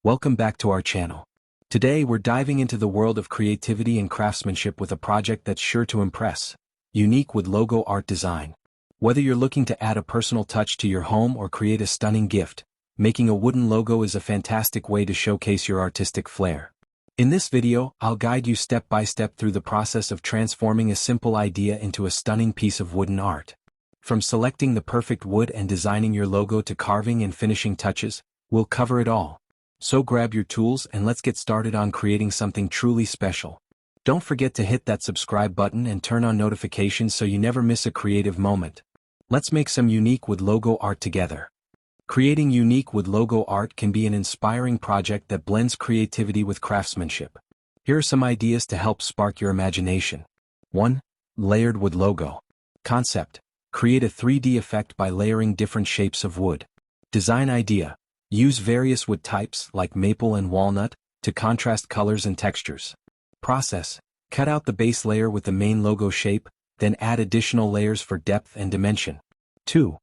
Welcome back to our channel. Today we're diving into the world of creativity and craftsmanship with a project that's sure to impress. Unique wood logo art design. Whether you're looking to add a personal touch to your home or create a stunning gift, making a wooden logo is a fantastic way to showcase your artistic flair. In this video, I'll guide you step by step through the process of transforming a simple idea into a stunning piece of wooden art. From selecting the perfect wood and designing your logo to carving and finishing touches, we'll cover it all. So grab your tools and let's get started on creating something truly special. Don't forget to hit that subscribe button and turn on notifications so you never miss a creative moment. Let's make some unique wood logo art together. Creating unique wood logo art can be an inspiring project that blends creativity with craftsmanship. Here are some ideas to help spark your imagination. 1. Layered wood logo. Concept: create a 3D effect by layering different shapes of wood. Design idea: use various wood types like maple and walnut to contrast colors and textures. Process: cut out the base layer with the main logo shape, then add additional layers for depth and dimension. 2.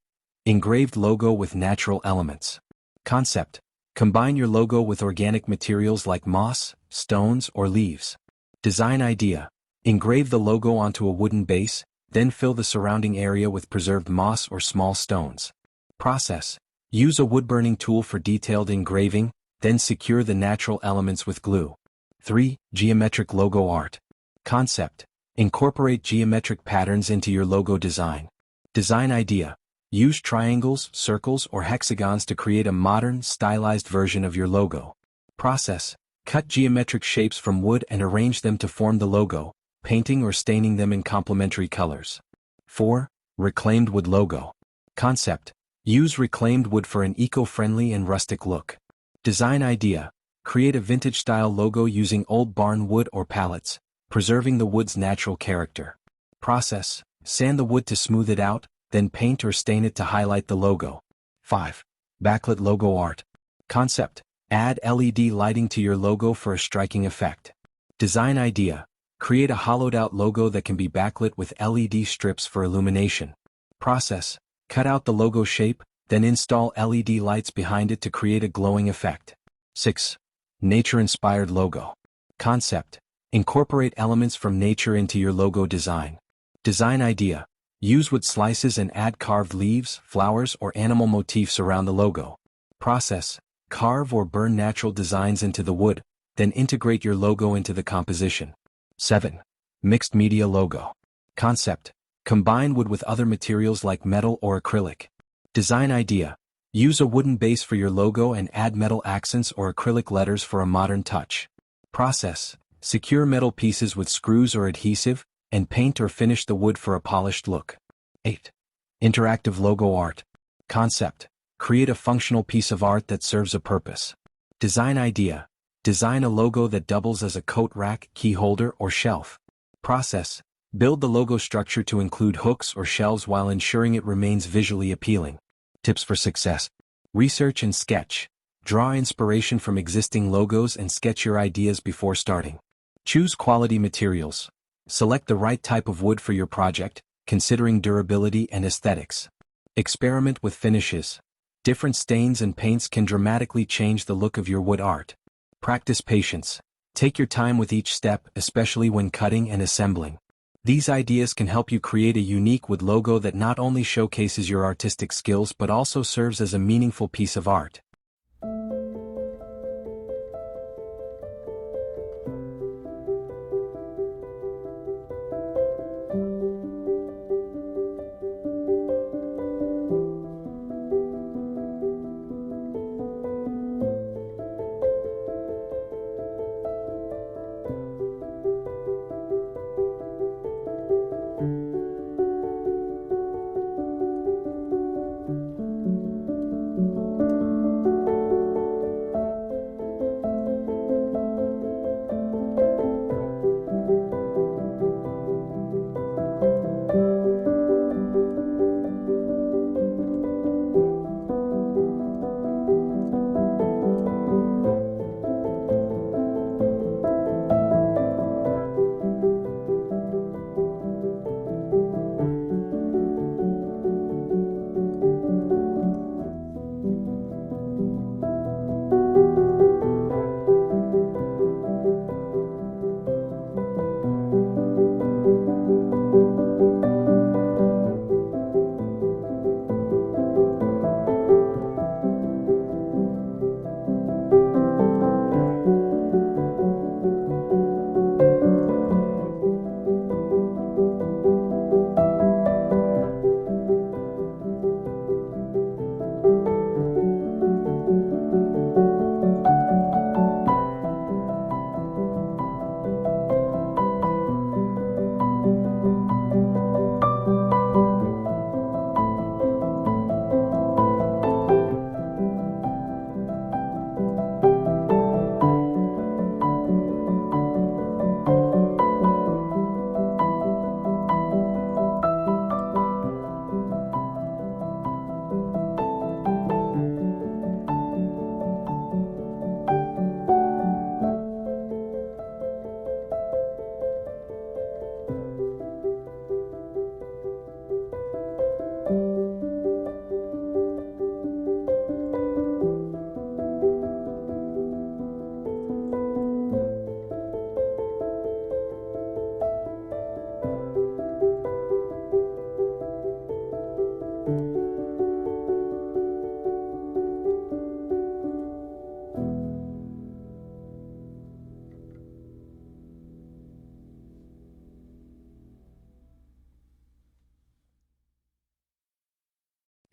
Engraved logo with natural elements. Concept: combine your logo with organic materials like moss, stones, or leaves. Design idea: engrave the logo onto a wooden base, then fill the surrounding area with preserved moss or small stones. Process: use a wood-burning tool for detailed engraving, then secure the natural elements with glue. 3. Geometric logo art. Concept: incorporate geometric patterns into your logo design. Design idea: use triangles, circles, or hexagons to create a modern, stylized version of your logo. Process: cut geometric shapes from wood and arrange them to form the logo, painting or staining them in complementary colors. 4. Reclaimed wood logo. Concept: use reclaimed wood for an eco-friendly and rustic look. Design idea: create a vintage-style logo using old barn wood or pallets, preserving the wood's natural character. Process: sand the wood to smooth it out, then paint or stain it to highlight the logo. 5. Backlit logo art. Concept: add LED lighting to your logo for a striking effect. Design idea: create a hollowed-out logo that can be backlit with LED strips for illumination. Process: cut out the logo shape, then install LED lights behind it to create a glowing effect. 6. Nature-inspired logo. Concept: incorporate elements from nature into your logo design. Design idea: use wood slices and add carved leaves, flowers, or animal motifs around the logo. Process: carve or burn natural designs into the wood, then integrate your logo into the composition. 7. Mixed media logo. Concept: combine wood with other materials like metal or acrylic. Design idea: use a wooden base for your logo and add metal accents or acrylic letters for a modern touch. Process: secure metal pieces with screws or adhesive, and paint or finish the wood for a polished look. 8. Interactive logo art. Concept: create a functional piece of art that serves a purpose. Design idea: design a logo that doubles as a coat rack, key holder, or shelf. Process: build the logo structure to include hooks or shelves while ensuring it remains visually appealing. Tips for success: research and sketch. Draw inspiration from existing logos and sketch your ideas before starting. Choose quality materials. Select the right type of wood for your project, considering durability and aesthetics. Experiment with finishes. Different stains and paints can dramatically change the look of your wood art. Practice patience. Take your time with each step, especially when cutting and assembling. These ideas can help you create a unique wood logo that not only showcases your artistic skills but also serves as a meaningful piece of art.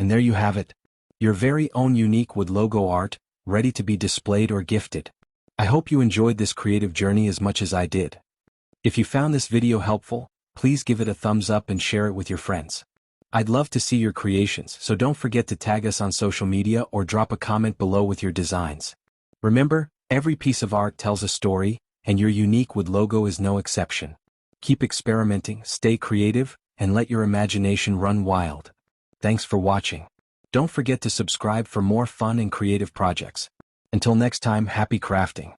And there you have it. Your very own unique wood logo art, ready to be displayed or gifted. I hope you enjoyed this creative journey as much as I did. If you found this video helpful, please give it a thumbs up and share it with your friends. I'd love to see your creations, so don't forget to tag us on social media or drop a comment below with your designs. Remember, every piece of art tells a story, and your unique wood logo is no exception. Keep experimenting, stay creative, and let your imagination run wild. Thanks for watching. Don't forget to subscribe for more fun and creative projects. Until next time, happy crafting.